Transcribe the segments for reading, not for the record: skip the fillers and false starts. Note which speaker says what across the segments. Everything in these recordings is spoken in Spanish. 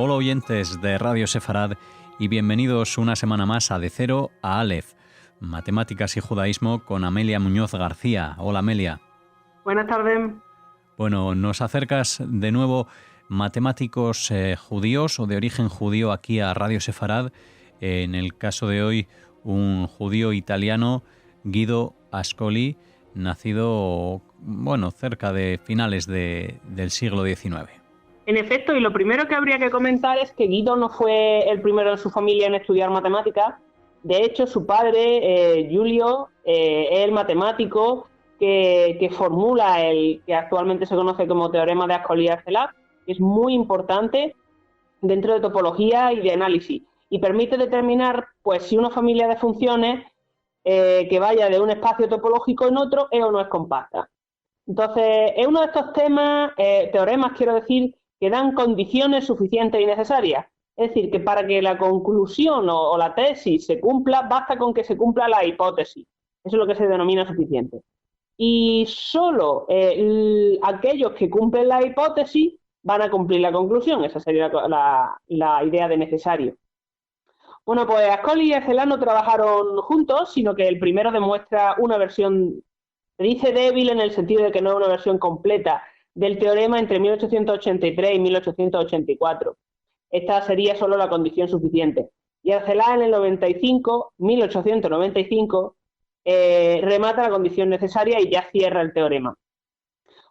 Speaker 1: Hola oyentes de Radio Sefarad y bienvenidos una semana más a De Cero a Aleph, Matemáticas y Judaísmo con Amelia Muñoz García. Hola Amelia.
Speaker 2: Buenas tardes.
Speaker 1: Bueno, nos acercas de nuevo matemáticos judíos o de origen judío aquí a Radio Sefarad. En el caso de hoy, un judío italiano, Guido Ascoli, nacido, cerca de finales del siglo XIX.
Speaker 2: En efecto, y lo primero que habría que comentar es que Guido no fue el primero en su familia en estudiar matemáticas. De hecho, su padre, Giulio, es el matemático que formula el que actualmente se conoce como teorema de Ascoli-Arcelà, que es muy importante dentro de topología y de análisis, y permite determinar pues si una familia de funciones que vaya de un espacio topológico en otro es o no es compacta. Entonces, es uno de estos teoremas, quiero decir, que dan condiciones suficientes y necesarias. Es decir, que para que la conclusión o la tesis se cumpla, basta con que se cumpla la hipótesis. Eso es lo que se denomina suficiente. Y solo aquellos que cumplen la hipótesis van a cumplir la conclusión. Esa sería la idea de necesario. Bueno, pues Ascoli y Arcelà no trabajaron juntos, sino que el primero demuestra una versión, se dice débil en el sentido de que no es una versión completa del teorema entre 1883 y 1884. Esta sería solo la condición suficiente. Y Arcelà en el 1895, remata la condición necesaria y ya cierra el teorema.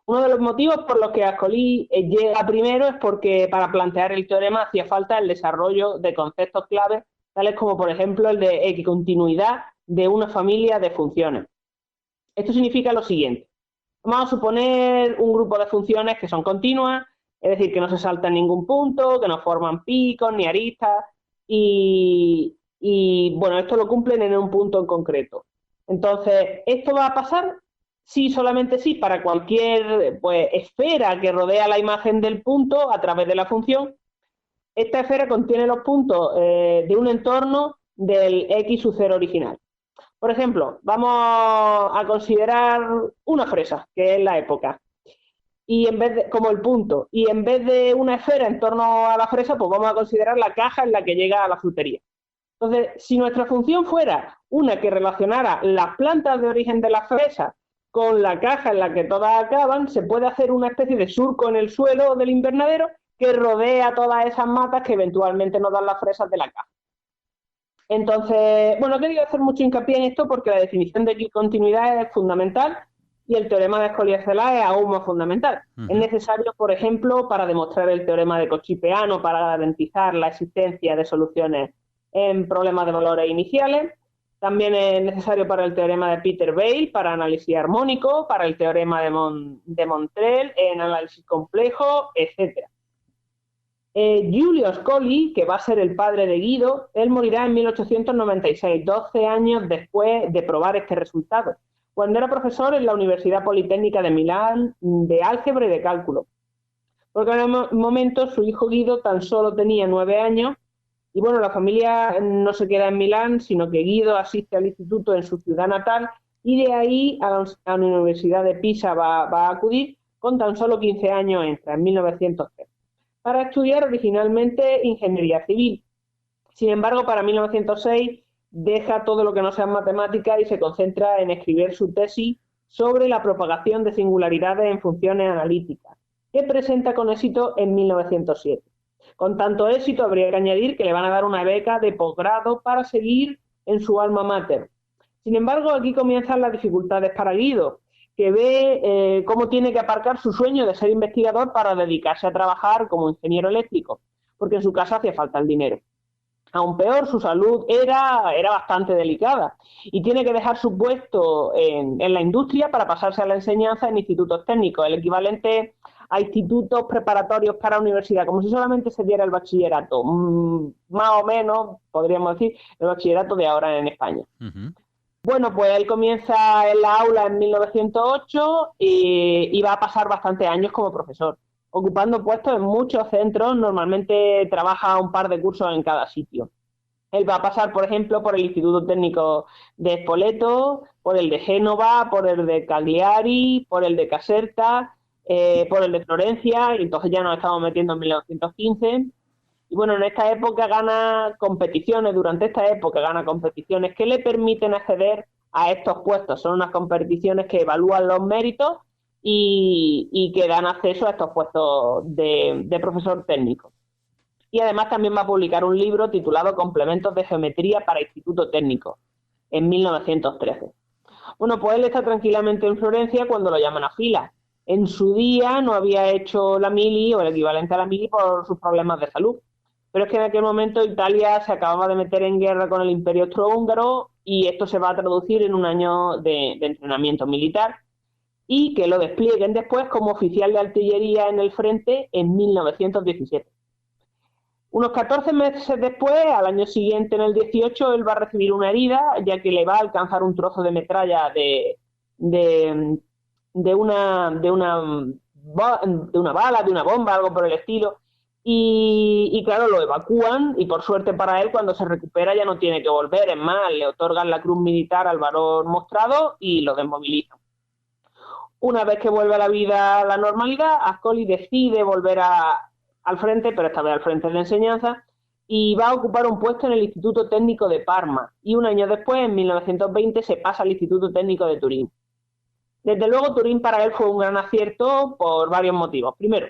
Speaker 2: Uno de los motivos por los que Ascoli llega primero es porque para plantear el teorema hacía falta el desarrollo de conceptos claves, tales como por ejemplo el de equicontinuidad de una familia de funciones. Esto significa lo siguiente. Vamos a suponer un grupo de funciones que son continuas, es decir, que no se saltan ningún punto, que no forman picos ni aristas, y esto lo cumplen en un punto en concreto. Entonces, ¿esto va a pasar? Sí, solamente sí, para cualquier esfera que rodea la imagen del punto a través de la función. Esta esfera contiene los puntos de un entorno del X sub 0 original. Por ejemplo, vamos a considerar una fresa, que es la época, y como el punto, y en vez de una esfera en torno a la fresa, pues vamos a considerar la caja en la que llega a la frutería. Entonces, si nuestra función fuera una que relacionara las plantas de origen de la fresa con la caja en la que todas acaban, se puede hacer una especie de surco en el suelo del invernadero que rodea todas esas matas que eventualmente nos dan las fresas de la caja. Entonces, he querido hacer mucho hincapié en esto porque la definición de equicontinuidad es fundamental y el teorema de Ascoli-Arcelà es aún más fundamental. Es necesario, por ejemplo, para demostrar el teorema de Cauchy-Peano, para garantizar la existencia de soluciones en problemas de valores iniciales. También es necesario para el teorema de Peter-Weyl, para análisis armónico, para el teorema de Montrel, en análisis complejo, etc. Giulio Ascoli, que va a ser el padre de Guido, él morirá en 1896, 12 años después de probar este resultado, cuando era profesor en la Universidad Politécnica de Milán de álgebra y de cálculo. Porque en el momento su hijo Guido tan solo tenía 9 años y la familia no se queda en Milán, sino que Guido asiste al instituto en su ciudad natal y de ahí a la Universidad de Pisa va a acudir con tan solo 15 años entra, en 1903, para estudiar originalmente ingeniería civil. Sin embargo, para 1906 deja todo lo que no sea matemática y se concentra en escribir su tesis sobre la propagación de singularidades en funciones analíticas, que presenta con éxito en 1907. Con tanto éxito, habría que añadir que le van a dar una beca de posgrado para seguir en su alma mater. Sin embargo, aquí comienzan las dificultades para Guido, que ve cómo tiene que aparcar su sueño de ser investigador para dedicarse a trabajar como ingeniero eléctrico, porque en su casa hacía falta el dinero. Aún peor, su salud era bastante delicada y tiene que dejar su puesto en la industria para pasarse a la enseñanza en institutos técnicos, el equivalente a institutos preparatorios para universidad, como si solamente se diera el bachillerato, más o menos, podríamos decir, el bachillerato de ahora en España. Pues él comienza en la aula en 1908 y va a pasar bastantes años como profesor, ocupando puestos en muchos centros. Normalmente trabaja un par de cursos en cada sitio. Él va a pasar, por ejemplo, por el Instituto Técnico de Spoleto, por el de Génova, por el de Cagliari, por el de Caserta, por el de Florencia, y entonces ya nos estamos metiendo en 1915. Y bueno, en esta época gana competiciones, durante esta época gana competiciones que le permiten acceder a estos puestos. Son unas competiciones que evalúan los méritos y que dan acceso a estos puestos de profesor técnico. Y además también va a publicar un libro titulado Complementos de Geometría para Instituto Técnico, en 1913. Bueno, pues él está tranquilamente en Florencia cuando lo llaman a fila. En su día no había hecho la mili o el equivalente a la mili por sus problemas de salud. Pero es que en aquel momento Italia se acababa de meter en guerra con el Imperio Austrohúngaro y esto se va a traducir en un año de entrenamiento militar y que lo desplieguen después como oficial de artillería en el frente en 1917. Unos 14 meses después, al año siguiente, en el 18, él va a recibir una herida, ya que le va a alcanzar un trozo de metralla de una bala, de una bomba, algo por el estilo. Y claro, lo evacúan y por suerte para él, cuando se recupera ya no tiene que volver. Es más, le otorgan la cruz militar al varón mostrado y lo desmovilizan. Una vez que vuelve a la vida, a la normalidad, Ascoli decide volver al frente, pero esta vez al frente de enseñanza, y va a ocupar un puesto en el Instituto Técnico de Parma. Y un año después, en 1920, se pasa al Instituto Técnico de Turín. Desde luego, Turín para él fue un gran acierto por varios motivos. Primero,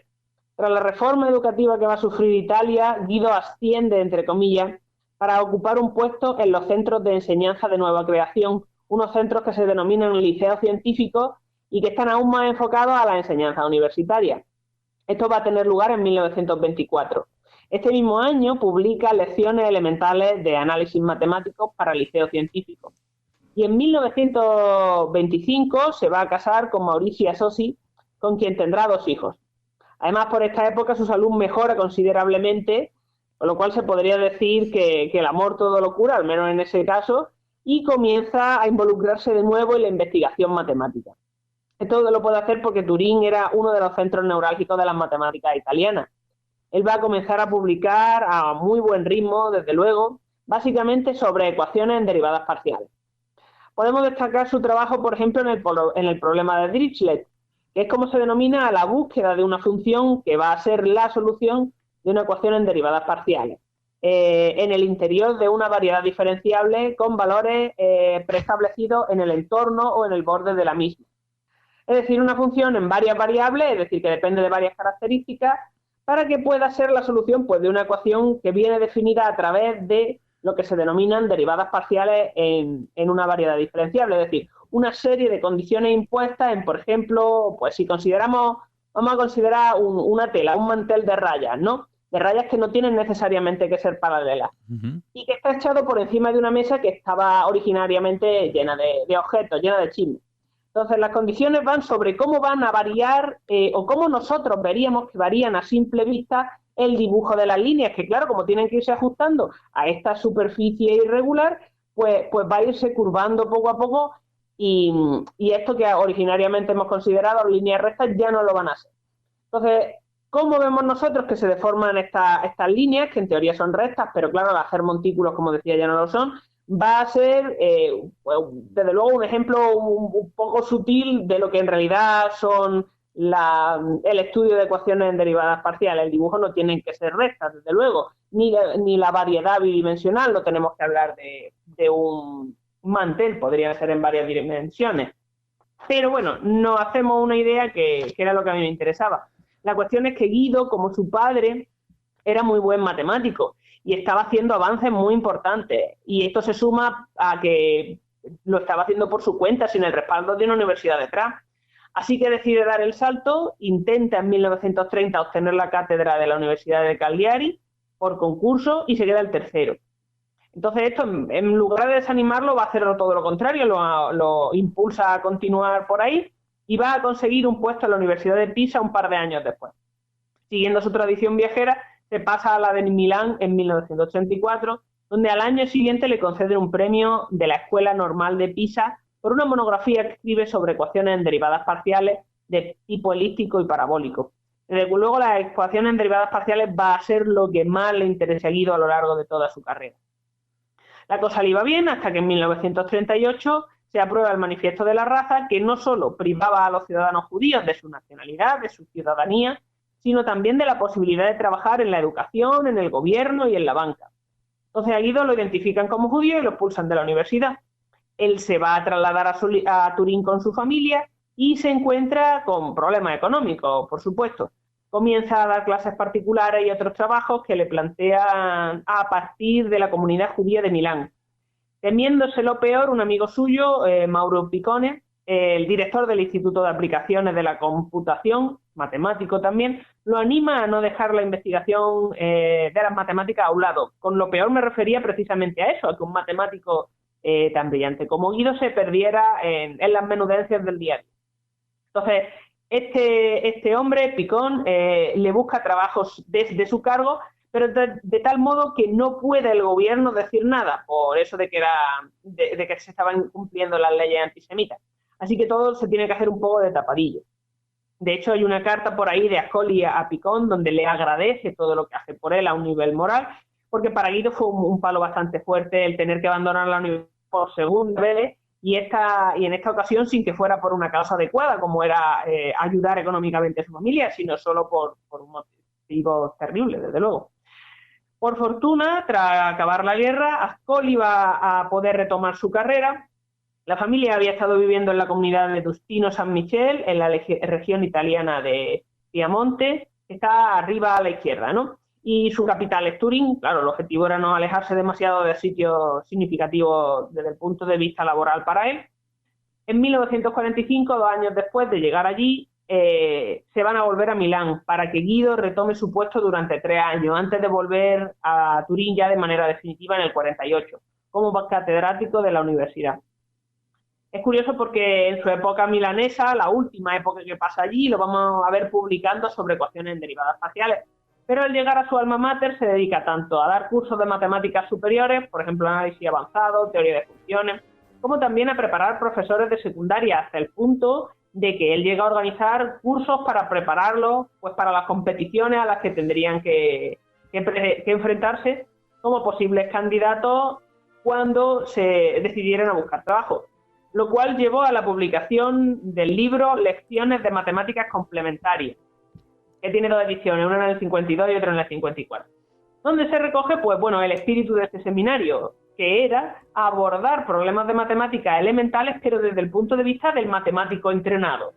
Speaker 2: tras la reforma educativa que va a sufrir Italia, Guido asciende, entre comillas, para ocupar un puesto en los centros de enseñanza de nueva creación, unos centros que se denominan liceos científicos y que están aún más enfocados a la enseñanza universitaria. Esto va a tener lugar en 1924. Este mismo año publica Lecciones elementales de análisis matemáticos para liceos científicos. Y en 1925 se va a casar con Mauricia Sossi, con quien tendrá 2 hijos. Además, por esta época su salud mejora considerablemente, con lo cual se podría decir que el amor todo lo cura, al menos en ese caso, y comienza a involucrarse de nuevo en la investigación matemática. Esto lo puede hacer porque Turín era uno de los centros neurálgicos de las matemáticas italianas. Él va a comenzar a publicar a muy buen ritmo, desde luego, básicamente sobre ecuaciones en derivadas parciales. Podemos destacar su trabajo, por ejemplo, en el problema de Dirichlet, que es como se denomina a la búsqueda de una función que va a ser la solución de una ecuación en derivadas parciales, en el interior de una variedad diferenciable con valores preestablecidos en el entorno o en el borde de la misma. Es decir, una función en varias variables, es decir, que depende de varias características, para que pueda ser la solución pues, de una ecuación que viene definida a través de lo que se denominan derivadas parciales en una variedad diferenciable, es decir, una serie de condiciones impuestas en, por ejemplo, pues si vamos a considerar una tela, un mantel de rayas, ¿no? De rayas que no tienen necesariamente que ser paralelas. Y que está echado por encima de una mesa que estaba originariamente llena de objetos, llena de chismes. Entonces, las condiciones van sobre cómo van a variar o cómo nosotros veríamos que varían a simple vista el dibujo de las líneas, que claro, como tienen que irse ajustando a esta superficie irregular, pues va a irse curvando poco a poco y esto que originariamente hemos considerado líneas rectas ya no lo van a hacer. Entonces, ¿cómo vemos nosotros que se deforman estas líneas, que en teoría son rectas, pero claro, al hacer montículos, como decía, ya no lo son? Va a ser, desde luego, un ejemplo un poco sutil de lo que en realidad son el estudio de ecuaciones en derivadas parciales. El dibujo no tienen que ser rectas, desde luego, ni la variedad bidimensional, no tenemos que hablar de un mantel, podría ser en varias dimensiones. Pero bueno, nos hacemos una idea que era lo que a mí me interesaba. La cuestión es que Guido, como su padre, era muy buen matemático y estaba haciendo avances muy importantes. Y esto se suma a que lo estaba haciendo por su cuenta, sin el respaldo de una universidad detrás. Así que decide dar el salto, intenta en 1930 obtener la cátedra de la Universidad de Cagliari por concurso y se queda el tercero. Entonces esto, en lugar de desanimarlo, va a hacer todo lo contrario, lo impulsa a continuar por ahí y va a conseguir un puesto en la Universidad de Pisa un par de años después. Siguiendo su tradición viajera, se pasa a la de Milán en 1984, donde al año siguiente le conceden un premio de la Escuela Normal de Pisa por una monografía que escribe sobre ecuaciones en derivadas parciales de tipo elíptico y parabólico. Desde luego, las ecuaciones en derivadas parciales va a ser lo que más le interesa a Guido a lo largo de toda su carrera. La cosa le iba bien hasta que en 1938 se aprueba el Manifiesto de la Raza, que no solo privaba a los ciudadanos judíos de su nacionalidad, de su ciudadanía, sino también de la posibilidad de trabajar en la educación, en el gobierno y en la banca. Entonces a Guido lo identifican como judío y lo expulsan de la universidad. Él se va a trasladar a Turín con su familia y se encuentra con problemas económicos, por supuesto. Comienza a dar clases particulares y otros trabajos que le plantean a partir de la comunidad judía de Milán. Temiéndose lo peor, un amigo suyo, Mauro Piccone, el director del Instituto de Aplicaciones de la Computación, matemático también, lo anima a no dejar la investigación de las matemáticas a un lado. Con lo peor me refería precisamente a eso, a que un matemático tan brillante como Guido se perdiera en las menudencias del día a día. Entonces, este hombre, Picón, le busca trabajos desde su cargo, pero de tal modo que no puede el gobierno decir nada, por eso de que se estaban incumpliendo las leyes antisemitas. Así que todo se tiene que hacer un poco de tapadillo. De hecho, hay una carta por ahí de Ascoli a Picón donde le agradece todo lo que hace por él a un nivel moral, porque para Guido fue un palo bastante fuerte el tener que abandonar la universidad por segunda vez, y en esta ocasión sin que fuera por una causa adecuada, como era ayudar económicamente a su familia, sino solo por un motivo terrible, desde luego. Por fortuna, tras acabar la guerra, Ascoli va a poder retomar su carrera. La familia había estado viviendo en la comunidad de Dustino San Michele, en la región italiana de Piamonte, que está arriba a la izquierda, ¿no? Y su capital es Turín. Claro, el objetivo era no alejarse demasiado de sitios significativos desde el punto de vista laboral para él. En 1945, 2 años después de llegar allí, se van a volver a Milán para que Guido retome su puesto durante 3 años, antes de volver a Turín ya de manera definitiva en el 48, como catedrático de la universidad. Es curioso porque en su época milanesa, la última época que pasa allí, lo vamos a ver publicando sobre ecuaciones en derivadas parciales. Pero al llegar a su alma mater se dedica tanto a dar cursos de matemáticas superiores, por ejemplo análisis avanzado, teoría de funciones, como también a preparar profesores de secundaria, hasta el punto de que él llega a organizar cursos para prepararlos pues, para las competiciones a las que tendrían que enfrentarse como posibles candidatos cuando se decidieran a buscar trabajo. Lo cual llevó a la publicación del libro Lecciones de Matemáticas Complementarias, que tiene 2 ediciones, una en el 52 y otra en el 54, donde se recoge pues, bueno, el espíritu de este seminario, que era abordar problemas de matemáticas elementales, pero desde el punto de vista del matemático entrenado.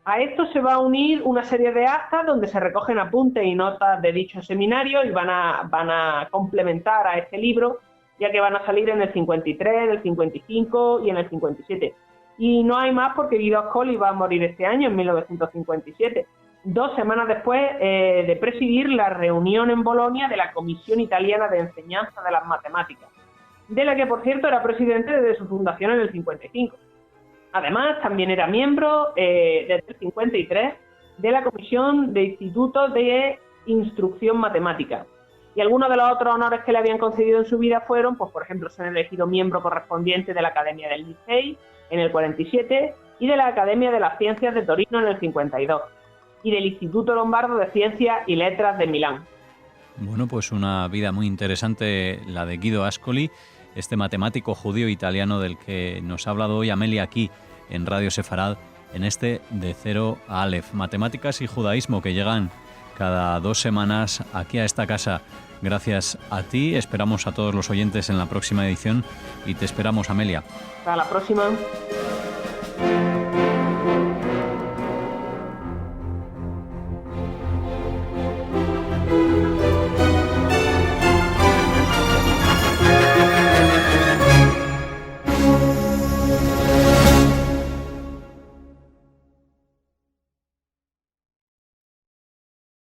Speaker 2: A esto se va a unir una serie de actas donde se recogen apuntes y notas de dicho seminario y van a complementar a este libro, ya que van a salir en el 53, en el 55 y en el 57. Y no hay más porque Guido Ascoli va a morir este año, en 1957, 2 semanas después de presidir la reunión en Bolonia de la Comisión Italiana de Enseñanza de las Matemáticas, de la que, por cierto, era presidente desde su fundación en el 55. Además, también era miembro desde el 53 de la Comisión de Institutos de Instrucción Matemática. Y algunos de los otros honores que le habían concedido en su vida fueron, pues por ejemplo, ser elegido miembro correspondiente de la Academia del Licey en el 47 y de la Academia de las Ciencias de Torino en el 52 y del Instituto Lombardo de Ciencias y Letras de Milán.
Speaker 1: Bueno, pues una vida muy interesante la de Guido Ascoli, este matemático judío italiano del que nos ha hablado hoy Amelia aquí en Radio Sefarad, en este De Cero a Aleph, matemáticas y judaísmo que llegan cada 2 semanas aquí a esta casa. Gracias a ti, esperamos a todos los oyentes en la próxima edición y te esperamos, Amelia.
Speaker 2: Hasta la próxima.